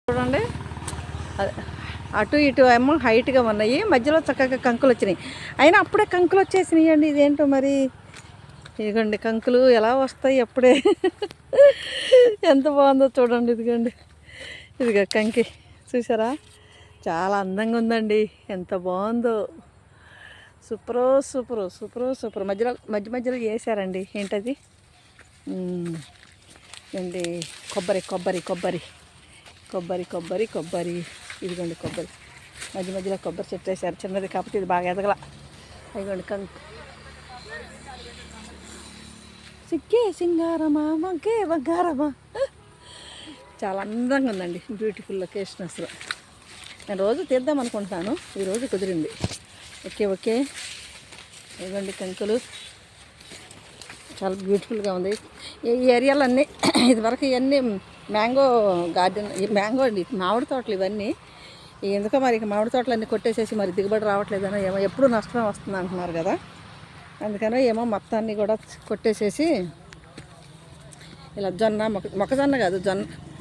చూడండి, అటు ఇటు ఏమో హైట్గా ఉన్నాయి, మధ్యలో చక్కగా కంకులు వచ్చినాయి. అయినా అప్పుడే కంకులు వచ్చేసినాయి అండి. ఇదేంటో మరి. ఇదిగోండి కంకులు ఎలా వస్తాయి అప్పుడే. ఎంత బాగుందో చూడండి. ఇదిగోండి, ఇదిగో కంకి చూసారా, చాలా అందంగా ఉందండి. ఎంత బాగుందో. సూపరో సూపరు సూపరో సూపర్. మధ్యలో వేసారండి. ఏంటది ఏంటి, కొబ్బరి కొబ్బరి కొబ్బరి కొబ్బరి కొబ్బరి కొబ్బరి ఇదిగోండి కొబ్బరి. మధ్యలో కొబ్బరి చెట్టు వేసారు, చిన్నది కాకపోతే ఇది బాగా ఎదగల. ఇదిగోండి కంకు. సిక్కే సింగారమా వంకే బంగారమా. చాలా అందంగా ఉందండి. బ్యూటిఫుల్ లొకేషన్ అసలు. నేను రోజు తీద్దాం అనుకుంటున్నాను, ఈరోజు కుదిరింది. ఓకే. ఇదిగోండి కంకులు, చాలా బ్యూటిఫుల్గా ఉంది. ఈ ఏరియాలో అన్నీ ఇదివరకు ఇవన్నీ మ్యాంగో గార్డెన్, మ్యాంగో అండి, మామిడి తోటలు ఇవన్నీ. ఎందుకో మరి ఇక మామిడి తోటలు అన్నీ కొట్టేసేసి మరి దిగుబడి రావట్లేదనో ఏమో, ఎప్పుడు నష్టం వస్తుంది అంటున్నారు కదా, అందుకనో ఏమో మొత్తాన్ని కూడా కొట్టేసేసి ఇలా జొన్న మొక్కజొన్న కాదు,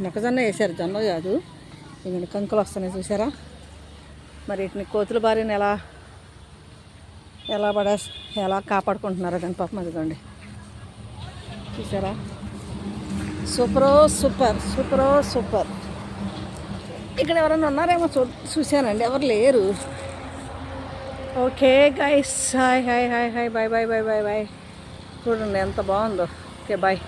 మొక్కజొన్న వేసారు, జొన్న కాదు. ఇక కంకులు వస్తున్నాయి చూసారా. మరి వీటిని కోతుల బారిని ఎలా కాపాడుకుంటున్నారో కానీ పాపం. అదిగోండి చూసారా, సూపరో సూపర్. ఇక్కడ ఎవరైనా ఉన్నారేమో చూశానండి, ఎవరు లేరు. Okay guys, hi bye. చూడండి ఎంత బాగుందో. Okay bye.